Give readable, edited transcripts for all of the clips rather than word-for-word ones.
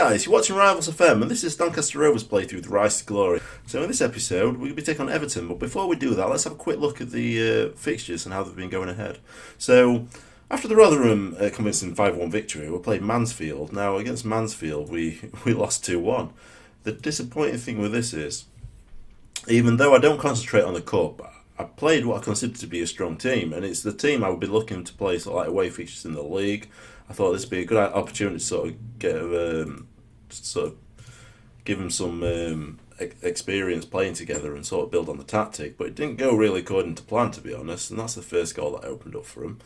guys, you're watching Rivals FM, and this is Doncaster Rovers playthrough the Rise to Glory. So in this episode, we're going to be taking on Everton, but before we do that, let's have a quick look at the fixtures and how they've been going ahead. So, after the Rotherham convincing 5-1 victory, we played Mansfield. Now, against Mansfield, we lost 2-1. The disappointing thing with this is, even though I don't concentrate on the Cup, I played what I consider to be a strong team, and it's the team I would be looking to play sort of like away fixtures in the league. I thought this would be a good opportunity to sort of get give them some experience playing together and sort of build on the tactic. But it didn't go really according to plan, to be honest, and that's the first goal that opened up for them.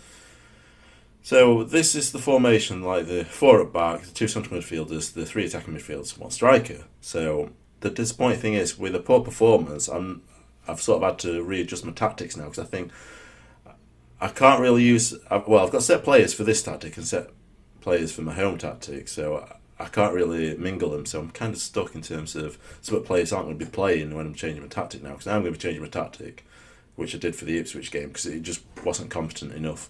So this is the formation, like the 4 at back, the 2 central midfielders, the 3 attacking midfielders, 1 striker. So the disappointing thing is, with a poor performance, I've sort of had to readjust my tactics now, because I think I can't really use... I've got set players for this tactic and set players for my home tactic, so I can't really mingle them, so I'm kind of stuck in terms of some players aren't going to be playing when I'm changing my tactic now, because now I'm going to be changing my tactic, which I did for the Ipswich game, because it just wasn't competent enough.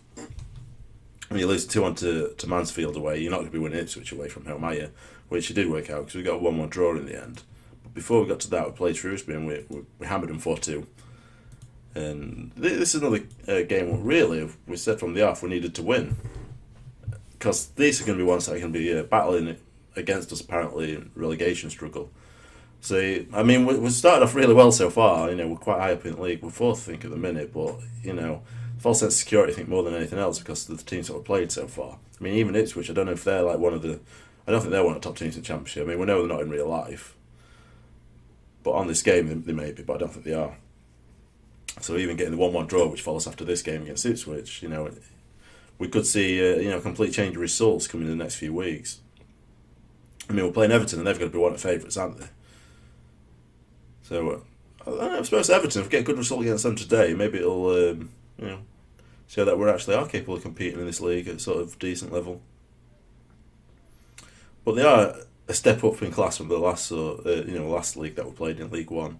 When you lose 2-1 to Mansfield away, you're not going to be winning Ipswich away from home, are you? Which it did work out, because we got a 1-1 draw in the end. But before we got to that, we played Shrewsbury and we hammered them 4-2. And this is another game where really, we said from the off, we needed to win. Because these are going to be ones that are going to be battling against us, apparently, in relegation struggle. So, I mean, we started off really well so far. You know, we're quite high up in the league. We're 4th, I think, at the minute. But, you know, false sense of security, I think, more than anything else, because of the teams that we've played so far. I mean, even Ipswich, I don't know if they're like one of the... I don't think they're one of the top teams in the Championship. I mean, we know they're not in real life. But on this game, they may be, but I don't think they are. So even getting the 1-1 draw, which follows after this game against Ipswich, you know, we could see a complete change of results coming in the next few weeks. I mean, we're playing Everton, and they're going to be one of the favourites, aren't they? So I suppose Everton, if we get a good result against them today, maybe it'll show that we actually are capable of competing in this league at sort of decent level. But they are a step up in class from the last league that we played in League One.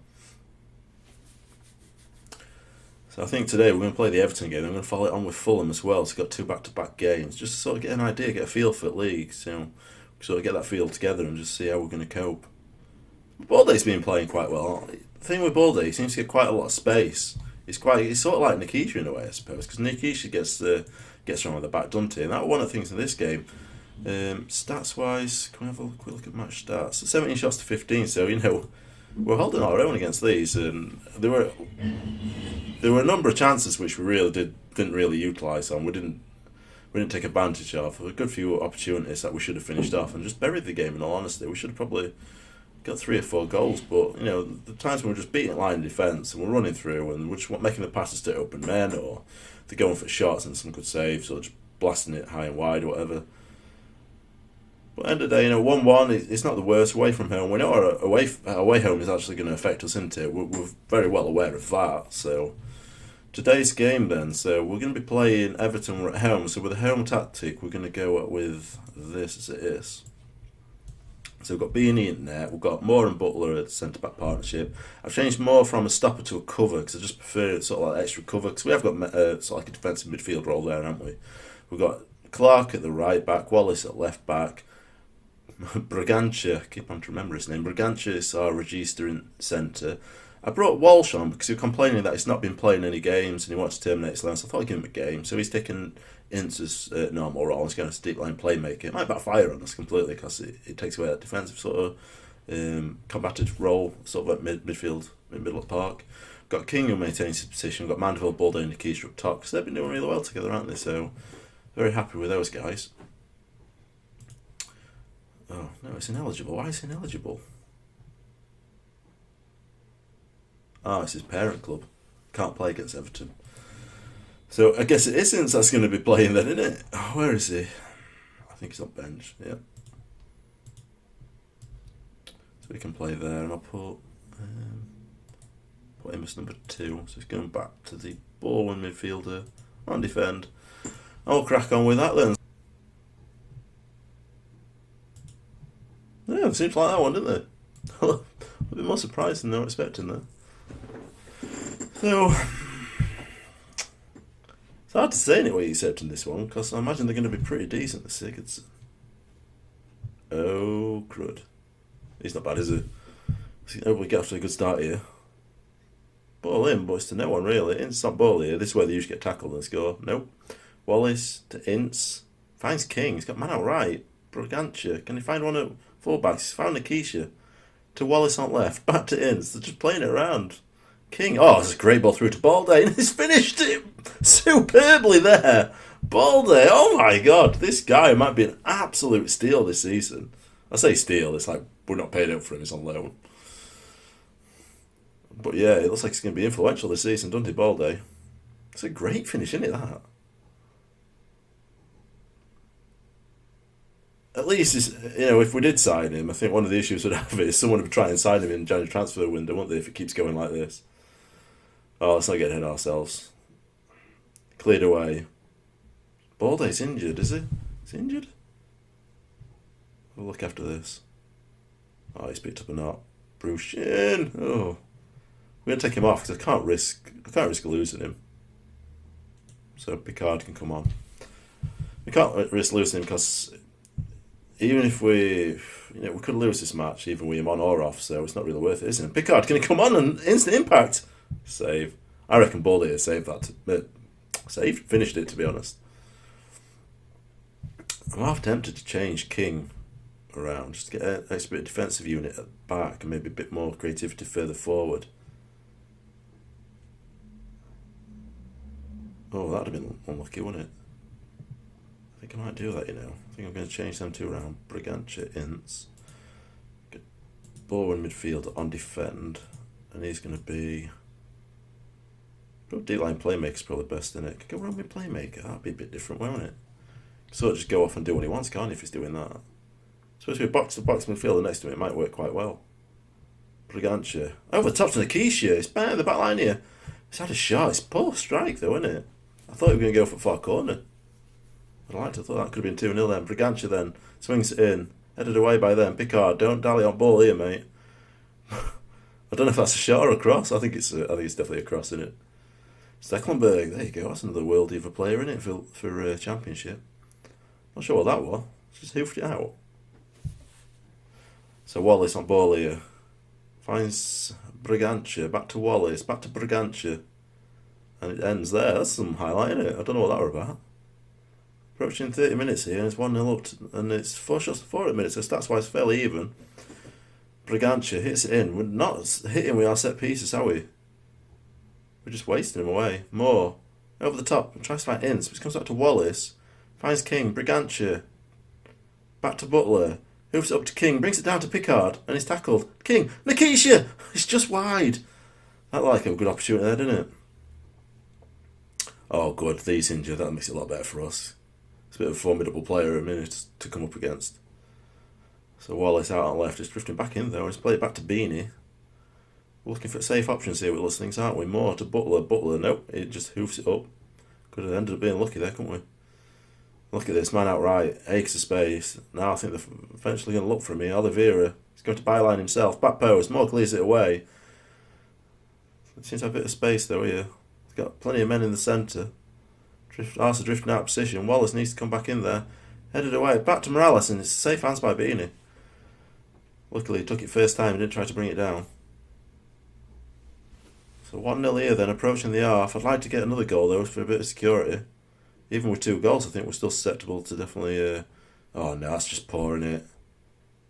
So I think today we're going to play the Everton game. I'm going to follow it on with Fulham as well. So we've got 2 back-to-back games, just to sort of get an idea, get a feel for the leagues. You know, sort of get that feel together and just see how we're going to cope. Balday's been playing quite well. The thing with Balday, he seems to get quite a lot of space. He's sort of like Nikisha in a way, I suppose, because Nikisha gets around with the back, doesn't he? And that was one of the things in this game. Stats wise, can we have a quick look at match stats? 17 shots to 15, so you know we're holding our own against these, and there were a number of chances which we really didn't really utilise on. We didn't take advantage of. A good few opportunities that we should have finished off and just buried the game. In all honesty, we should have probably got 3 or 4 goals, but you know, the times when we're just beating line defence and we're running through and we're just making the passes to open men, or they're going for shots and some good saves, or just blasting it high and wide or whatever. But at the end of the day, 1-1, it's not the worst away from home. We know our away home is actually going to affect us, isn't it? We're very well aware of that. So today's game then, so we're going to be playing Everton, we're at home. So with a home tactic, we're going to go with this as it is. So we've got Beanie in there, we've got Moore and Butler at centre-back partnership. I've changed Moore from a stopper to a cover, because I just prefer sort of like extra cover, because we have got sort of like a defensive midfield role there, haven't we? We've got Clark at the right back, Wallace at left back, Bragantia, keep on to remember his name, Bragantia is our register in centre. I brought Walsh on because he was complaining that he's not been playing any games and he wants to terminate his line, so I thought I'd give him a game. So he's taken into his normal role and he's going to deep line playmaker. It might backfire on us completely because it takes away that defensive sort of combative role, sort of like midfield, in middle of the park. Got King who maintains his position, got Mandeville, Baldy and Nikisha up top, because they've been doing really well together, aren't they? So very happy with those guys. Oh, no, it's ineligible. Why is it ineligible? Oh, it's his parent club. Can't play against Everton. So I guess it is since that's going to be playing then, isn't it? Oh, where is he? I think he's on bench, yeah. So we can play there, and I'll put him as number 2. So he's going back to the ball and midfielder on defend. I'll crack on with that then. Yeah, it seems like that one, didn't it? A bit more surprised than they were expecting that. So, it's hard to say anyway except in this one, because I imagine they're going to be pretty decent this year. Oh crud. He's not bad, is he? We get off to a good start here. Ball in, but it's to no one really. Ince not ball here. This is where they usually get tackled and score. Nope. Wallace to Ince. Finds King. He's got man out right. Brugantje. Can he find one at fullbacks? He's found Nikisha. To Wallace on left. Back to Ince. They're just playing it around. King. Oh, it's a great ball through to Balde. And he's finished it superbly there. Balde. Oh my god. This guy might be an absolute steal this season. I say steal. It's like we're not paying up for him. He's on loan. But yeah, it looks like he's going to be influential this season, doesn't it, Balde? It's a great finish, isn't it, that? At least, if we did sign him, I think one of the issues we'd have is someone would try and sign him in January transfer window, wouldn't they, if it keeps going like this? Oh, let's not get ahead of ourselves. Cleared away. Balde's injured, is he? Is he injured? We'll look after this. Oh, he's picked up a knot. Brushin. Oh. We're going to take him off because I can't risk losing him. So Picard can come on. We can't risk losing him because even if we could lose this match even with him on or off, so it's not really worth it, isn't it? Picard, can he come on and instant impact? Save. I reckon Baldy saved that. Finished it, to be honest. I'm half tempted to change King around, just to get an extra bit of defensive unit at the back and maybe a bit more creativity further forward. Oh, that'd have been unlucky, wouldn't it? I think I might do that, I think I'm going to change them two around. Brugantje, Ince. Get Bowen midfield on defend. And he's going to be... Deep line playmaker's probably best, isn't it? Could go around with playmaker. That'd be a bit different, won't it? Sort of just go off and do what he wants, can't he, if he's doing that? Especially with box-to-box midfielder next to him, it might work quite well. Brugantje. Over the top to Nikisha. It's better the back line here. It's had a shot. It's poor strike, though, isn't it? I thought he was going to go for far corner. I thought that could have been 2-0 then. Brugantje then swings it in. Headed away by them. Picard, don't dally on ball here, mate. I don't know if that's a shot or a cross. I think it's definitely a cross, isn't it? Stecklenburg, there you go. That's another worldie of a player, isn't it, for Championship? Not sure what that was. Just hoofed it out. So Wallace on ball here. Finds Brugantje. Back to Wallace. Back to Brugantje. And it ends there. That's some highlight, isn't it? I don't know what that were about. Approaching 30 minutes here, and it's 1-0 up, and it's 4 shots to 40 minutes, so stats-wise fairly even. Brugantje hits it in. We're not hitting with our set pieces, are we? We're just wasting him away. More. Over the top. Tries to find Ince, but it comes back to Wallace. Finds King. Brugantje. Back to Butler. Hoofs it up to King. Brings it down to Picard, and he's tackled. King. Nikisha! It's just wide. That looked like a good opportunity there, didn't it? Oh, good. These injured. That makes it a lot better for us. It's a bit of a formidable player a minute to come up against. So Wallace out on left, just drifting back in though. Let's play it back to Beanie. We're looking for safe options here with those things, aren't we? More to Butler. Butler, nope, it just hoofs it up. Could have ended up being lucky there, couldn't we? Look at this, man out right, aches of space. Now I think they're eventually going to look for me. Oliveira, he's going to byline himself. Back post, Moore clears it away. It seems to have a bit of space though here. He's got plenty of men in the centre. Arsenal drifting out of position. Wallace needs to come back in there. Headed away. Back to Morales, and it's safe hands by Beanie. Luckily, he took it first time and didn't try to bring it down. So 1-0 here then, approaching the half. I'd like to get another goal though for a bit of security. Even with 2 goals, I think we're still susceptible to definitely... Oh no, that's just poor, isn't it?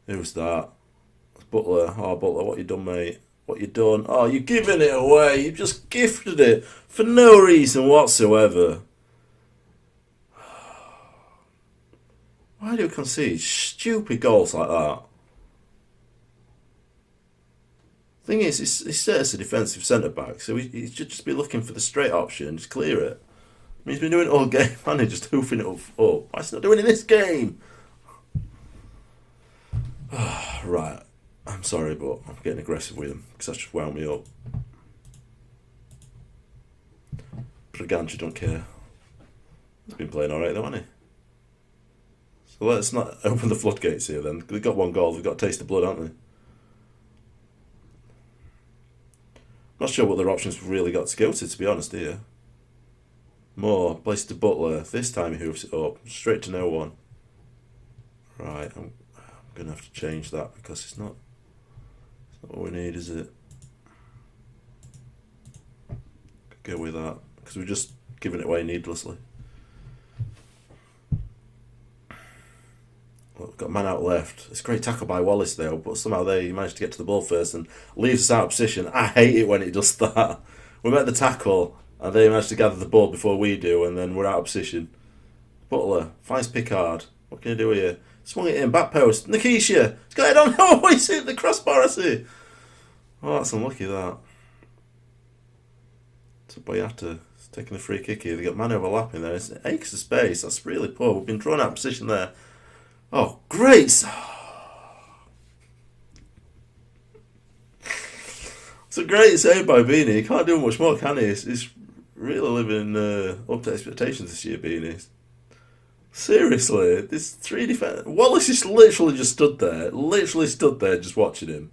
Who's that? It's Butler. Oh, Butler, what you done, mate? What you done? Oh, you're giving it away. You just gifted it for no reason whatsoever. Why do you concede stupid goals like that? Thing is, he's set as a defensive centre-back, so he should just be looking for the straight option, just clear it. I mean, he's been doing it all game, and he's just hoofing it up. Oh, why is he not doing it in this game? Right, I'm sorry, but I'm getting aggressive with him, because that's just wound me up. Brugantje don't care. He's been playing alright though, hasn't he? So let's not open the floodgates here then. They've got 1 goal, they've got a taste of blood, haven't they? Not sure what their options really got to go to be honest here. Moore, plays to Butler. This time he hoofs it up. Straight to no one. Right, I'm going to have to change that because it's not what we need, is it? Go with that because we're just giving it away needlessly. Well, we've got a man out left. It's a great tackle by Wallace though, but somehow he managed to get to the ball first and leaves us out of position. I hate it when it does that. We make the tackle and they manage to gather the ball before we do, and then we're out of position. Butler finds Pickard. What can he do here? Swung it in, back post. Nikisha! He's got it on. Oh, he's hit the crossbar, I see. Oh, that's unlucky, that. So Boyata is taking a free kick here. They've got man overlapping there. It's acres of space. That's really poor. We've been drawn out of position there. Oh, great! It's a great save by Beanie. He can't do much more, can he? He's really living up to expectations this year, Beanie. Seriously, this 3 defenders. Wallace is literally just stood there. Literally stood there just watching him.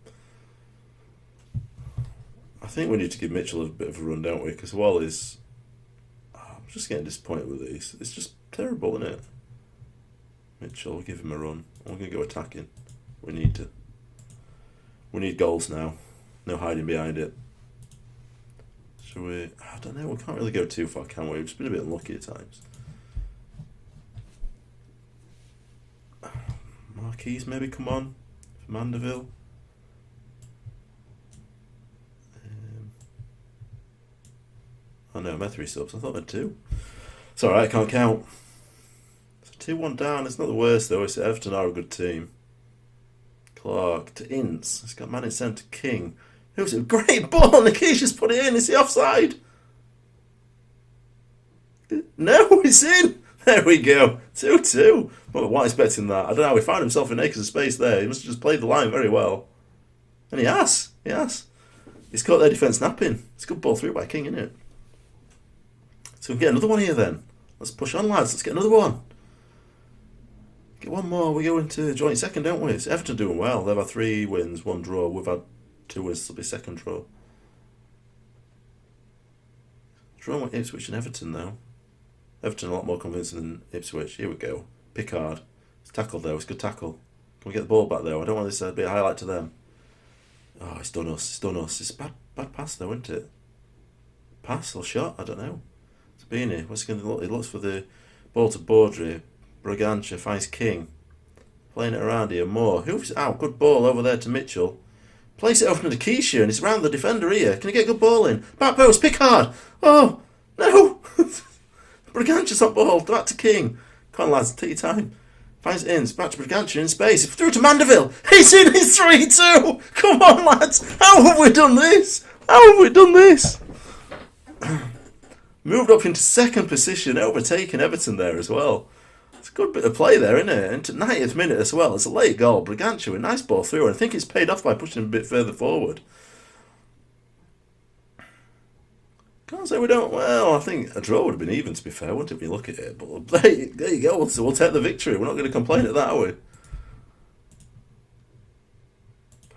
I think we need to give Mitchell a bit of a run, don't we? Because Wallace. I'm just getting disappointed with these. It's just terrible, isn't it? Mitchell, we'll give him a run. I'm going to go attacking. We need to. We need goals now. No hiding behind it. Shall we? I don't know. We can't really go too far, can we? We've just been a bit unlucky at times. Marquise maybe come on for Mandeville. Oh no, I'm at 3 subs. I thought I had 2. It's alright, I can't count. It's 2-1 down. It's not the worst though. It's Everton are a good team. Clark to Ince. It's got man in centre. King. It was a great ball. Nikisha's put it in. Is he offside? No, it's in. There we go. 2-2. But what expecting that? I don't know how he found himself in acres of space there. He must have just played the line very well. And he has. He has. He's caught their defence napping. It's a good ball through by King, isn't it? So we can get another one here then. Let's push on, lads. Let's get another one. Get one more. We go into joint second, don't we? It's Everton doing well. They've had 3 wins, 1 draw. We've had 2 wins. This will be second draw. Drawn with Ipswich and Everton though. Everton a lot more convincing than Ipswich. Here we go. Pickard. It's tackled though. It's a good tackle. Can we get the ball back though? I don't want this to be a highlight to them. Oh, it's done us. It's done us. It's a bad pass though, isn't it? Pass or shot? I don't know. It's Beanie. What's he going to look? He looks for the ball to Baudry. Bragantia finds King. Playing it around here. Moore. Who's out? Good ball over there to Mitchell. Place it over to Keisha and it's around the defender here. Can he get a good ball in? Back post. Pickard. Oh, no. Bragantia's on ball. Back to King. Come on, lads. Take your time. Finds it in. It's back to Bragantia in space. Through to Mandeville. He's in. It's 3-2. Come on, lads. How have we done this? How have we done this? Moved up into second position. Overtaking Everton there as well. It's a good bit of play there, isn't it? And to 90th minute as well. It's a late goal. Bragantia with a nice ball through. And I think it's paid off by pushing him a bit further forward. Can't say we don't. Well, I think a draw would have been even, to be fair, wouldn't it, when you look at it? But there you go. So we'll take the victory. We're not going to complain at that, are we?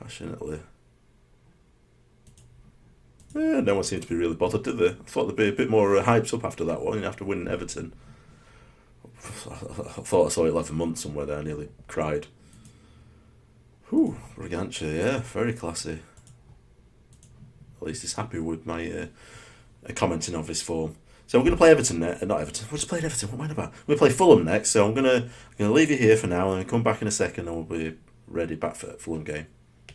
Passionately. Yeah, no one seemed to be really bothered, did they? I thought there'd be a bit more hyped up after that one, after winning Everton. I thought I saw 11 months somewhere there. I nearly cried. Whew, Bragantia, yeah, very classy. At least he's happy with my commenting of his form. So we're going to play Everton next. Not Everton. We'll just play Everton. What am I about? We're going to play Fulham next. So I'm going to leave you here for now and come back in a second and we'll be ready back for Fulham game.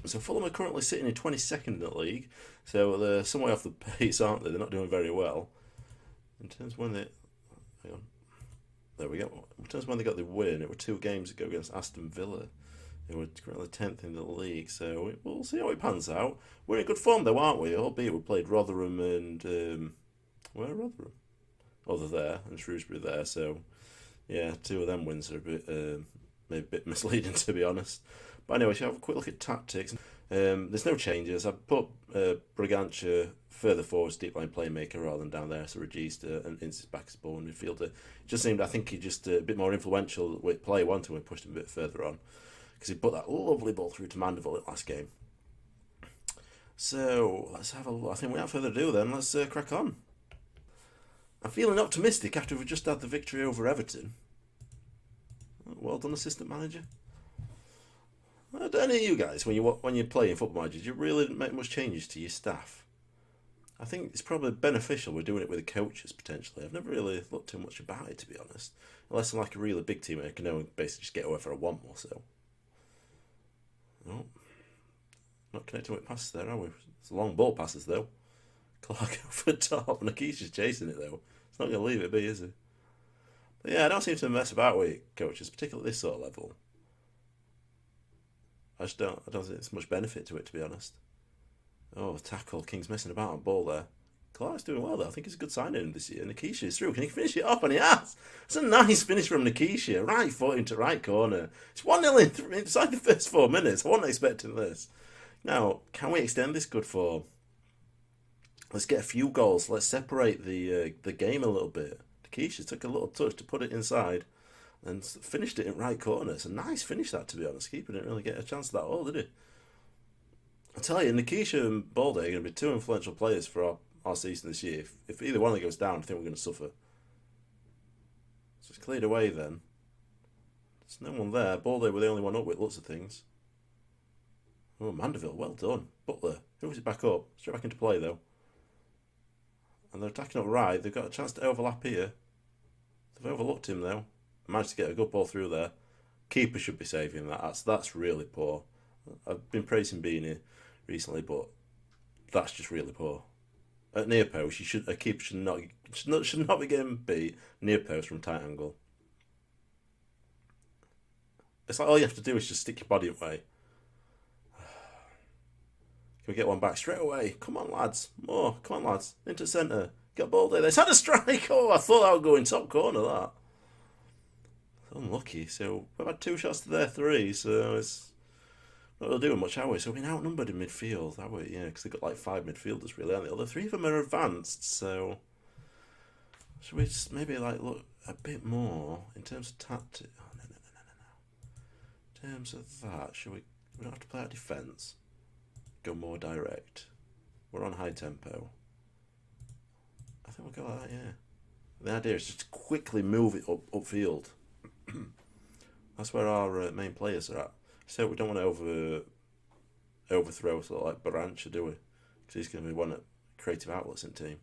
So Fulham are currently sitting in 22nd in the league. So they're some way off the pace, aren't they? They're not doing very well. In terms of when they... Hang on. There we go. In terms of when they got the win, it were 2 games ago against Aston Villa. They were currently 10th in the league, so we'll see how it pans out. We're in good form though, aren't we? Albeit we played Rotherham and... where Rotherham? Oh, they're there, and Shrewsbury there, so... Yeah, 2 of them wins are a bit, maybe a bit misleading, to be honest. But anyway, shall we have a quick look at tactics? There's no changes. I've put Bragantia further forward, deep line playmaker rather than down there, so Regista and Ince back as ball midfielder. It just seemed, I think he just a bit more influential with play, wasn't he? We pushed him a bit further on. Because he put that lovely ball through to Mandeville last game. So, let's have a look. I think without further ado then, let's crack on. I'm feeling optimistic after we've just had the victory over Everton. Well done, assistant manager. I don't know you guys, when you're playing football managers, you really make much changes to your staff. I think it's probably beneficial we're doing it with the coaches potentially. I've never really looked too much about it, to be honest. Unless I'm like a really big team, I can basically just get whoever I want more so. No, not connecting with passes there, are we? It's long ball passes though. Clark over the top. Nakisha's chasing it though. It's not going to leave it be, is he? But yeah, I don't seem to mess about with coaches, particularly at this sort of level. I don't think there's much benefit to it, to be honest. Oh, tackle. King's messing about on ball there. Clark's doing well though. I think it's a good signing this year. Nikisha is through. Can he finish it off? And he has. It's a nice finish from Nikisha. Right foot into right corner. It's 1-0 inside the first 4 minutes. I wasn't expecting this. Now, can we extend this good form? Let's get a few goals. Let's separate the game a little bit. Nikisha took a little touch to put it inside and finished it in right corner. It's a nice finish, that, to be honest. Keeper didn't really get a chance at that all, did he? I tell you, Nikisha and Balde are going to be two influential players for our season this year. If either one of them goes down, I think we're going to suffer. So it's cleared away then. There's no one there. Balde were the only one up with lots of things. Oh, Mandeville, well done. Butler, moves it back up. Straight back into play though. And they're attacking up right. They've got a chance to overlap here. They've overlooked him though. Managed to get a good ball through there. Keeper should be saving that. That's really poor. I've been praising Beanie recently, but that's just really poor. At near post, a keeper should not be getting beat near post from tight angle. It's like all you have to do is just stick your body away. Can we get one back straight away? Come on, lads. More. Come on, lads. Into centre. Get ball there. It's had a strike. Oh, I thought that would go in top corner, that. Unlucky. So we've had 2 shots to their 3, so it's not really doing much, have we? So we've been outnumbered in midfield, have we? Yeah, because they've got like 5 midfielders, really, and the other 3 of them are advanced, so should we just maybe like look a bit more in terms of tactic? Oh, no. In terms of that, we don't have to play our defence. Go more direct. We're on high tempo. I think we'll go like that, yeah. The idea is just to quickly move it upfield. That's where our main players are at. So we don't want to overthrow sort of like Barancha, do we? Because he's going to be one of creative outlets in the team.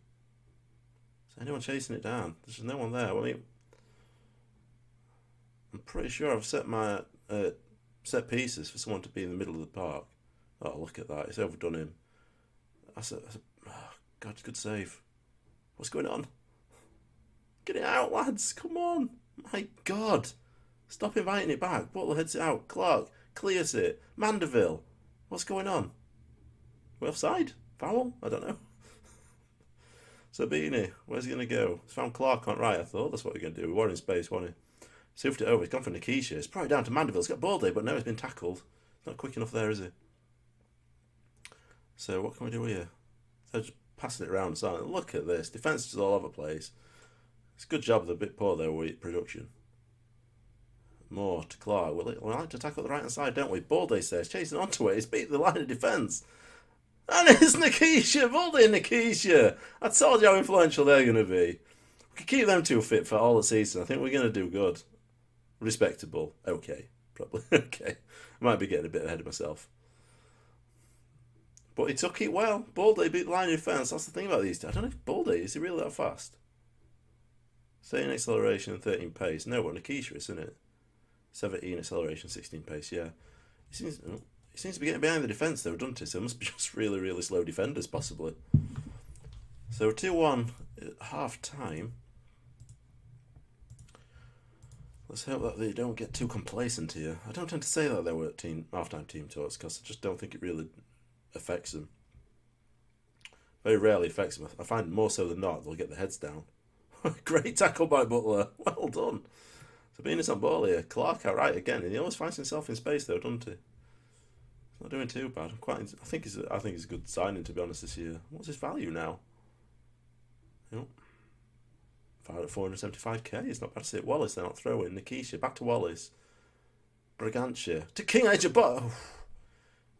Is anyone chasing it down? There's no one there. I mean, I'm pretty sure I've set my set pieces for someone to be in the middle of the park. Oh, look at that. It's overdone him. Oh, God, good save. What's going on? Get it out, lads. Come on. My God. Stop inviting it back. Butler heads it out. Clark clears it. Mandeville. What's going on? We're offside? Foul? I don't know. Sabini, where's he going to go? He's found Clark on right, I thought. That's what we're going to do. We were in space, wasn't he? Soofed it over. He's gone for Nikisha. It's probably down to Mandeville. He's got Balde, but now he's been tackled. He's not quick enough there, is he? So what can we do here? So just passing it around. So look at this. Defence is all over the place. It's a good job. They're a bit poor there with production. More to Clark. We like to tackle the right hand side, don't we? Balde says, chasing onto it. He's beat the line of defence. And it's Nikisha. Balde and Nikisha. I told you how influential they're going to be. We can keep them 2 fit for all the season. I think we're going to do good. Respectable. Okay. Probably. Okay. I might be getting a bit ahead of myself. But he took it well. Balde beat the line of defence. That's the thing about these two. I don't know if Balde, is he really that fast? 13 acceleration and 13 pace. No, what Nikisha is, isn't it? 17 acceleration, 16 pace, yeah. He seems to be getting behind the defence though, doesn't he? So it must be just really, really slow defenders, possibly. So 2-1 at half time. Let's hope that they don't get too complacent here. I don't tend to say that they were at half-time team talks because I just don't think it really affects them. Very rarely affects them. I find more so than not, they'll get their heads down. Great tackle by Butler. Well done. Sabina's on ball here. Clark outright again. He always finds himself in space though, doesn't he? He's not doing too bad. I think he's a good signing, to be honest, this year. What's his value now? Yep. 475k. It's not bad to see it. Wallace, they're not throwing. Nikisha, back to Wallace. Bragantia. To King Edge, but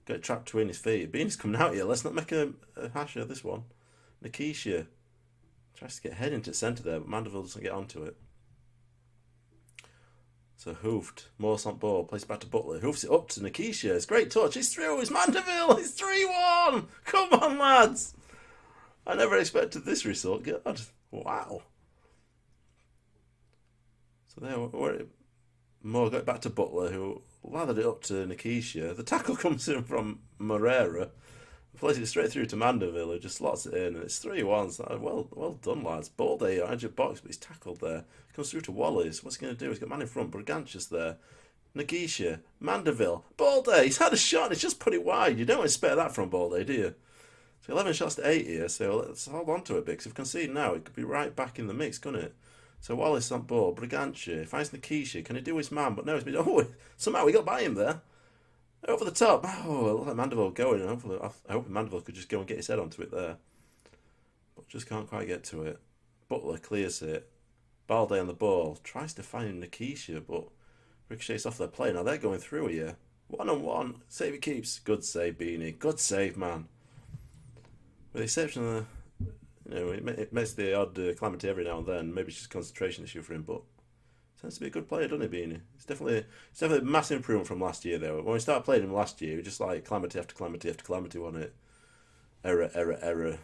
got trapped between his feet. Bean's coming out here. Let's not make a hash of this one. Nikisha tries to get head into centre there, but Mandeville doesn't get onto it. So hoofed. Morse on ball. Plays back to Butler. Hoofs it up to Nikisha. It's great touch. He's through. It's Mandeville. It's 3-1. Come on, lads. I never expected this result. God. Wow. So there, Moore got it back to Butler, who lathered it up to Nikisha. The tackle comes in from Moreira. Plays it straight through to Mandeville, who just slots it in, and it's 3-1. So well done, lads. Balde on edge of box, but he's tackled there. Comes through to Wallace. What's he going to do? He's got man in front. Brigantius there. Nikisha. Mandeville. Balde. He's had a shot and he's just put it wide. You don't expect that from Balde, do you? So 11 shots to 8 here, so let's hold on to it, because if we concede now, it could be right back in the mix, couldn't it? So Wallace on ball. Brigantius. Finds Nikisha. Can he do his man? But no, somehow we got by him there. Over the top. Oh, it looked like Mandeville going. I hope Mandeville could just go and get his head onto it there. But just can't quite get to it. Butler clears it. Balde on the ball. Tries to find Nikisha, but ricochets off their play. Now they're going through here. 1-on-1. Save it keeps. Good save, Beanie. Good save, man. With the exception of it makes the odd calamity every now and then. Maybe it's just a concentration issue for him, but tends to be a good player, doesn't he, Beanie? It's definitely a massive improvement from last year, though. When we started playing him last year, he was just like calamity after calamity after calamity, wasn't it? Error.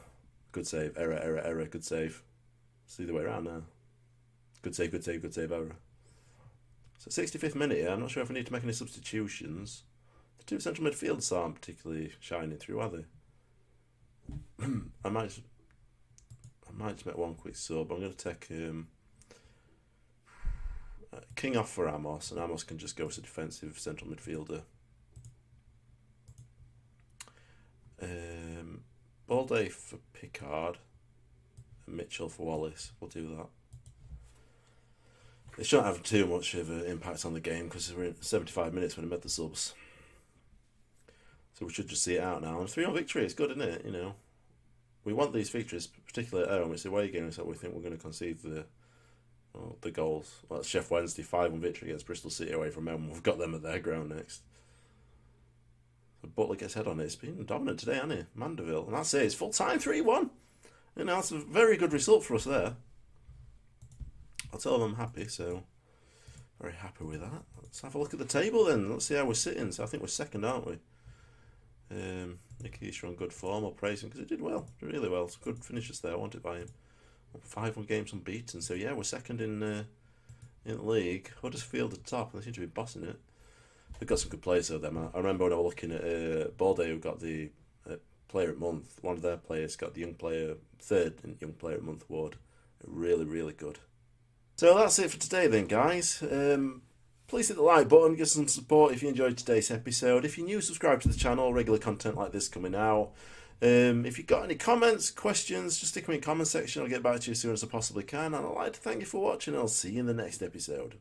Good save. Error. Good save. It's the other way around now. Good save, error. So 65th minute here. I'm not sure if I need to make any substitutions. The two central midfielders aren't particularly shining through, are they? I might just make one quick sub. I'm going to take King off for Amos, and Amos can just go as a defensive central midfielder. Balde for Picard, and Mitchell for Wallace. We'll do that. It shouldn't have too much of an impact on the game because we're in 75 minutes when I made the subs. So we should just see it out now. And 3-1 victory is good, isn't it? You know, we want these victories, particularly at home. It's the away game, so we think we're going to concede the goals. Well, it's Sheff Wednesday, 5-1 victory against Bristol City away from home. We've got them at their ground next. So Butler gets head on it. It's been dominant today, hasn't it? Mandeville. And that's it. It's full time, 3-1. You know, that's a very good result for us there. I'll tell them I'm happy, so very happy with that. Let's have a look at the table then. Let's see how we're sitting. So I think we're second, aren't we? Nikisha on good form. I'll praise him because he did well, really well. It's good finishes there. I want it by him. 5 games unbeaten. So yeah, we're second in the league. Huddersfield at top, and they seem to be bossing it. They've got some good players though. Them. I remember when I was looking at Balde, who got the Player at Month. One of their players got the third Young Player at Month award. Really, really good. So that's it for today then, guys. Please hit the like button, give some support if you enjoyed today's episode. If you're new, subscribe to the channel, regular content like this coming out. If you've got any comments, questions, just stick them in the comment section. I'll get back to you as soon as I possibly can. And I'd like to thank you for watching. I'll see you in the next episode.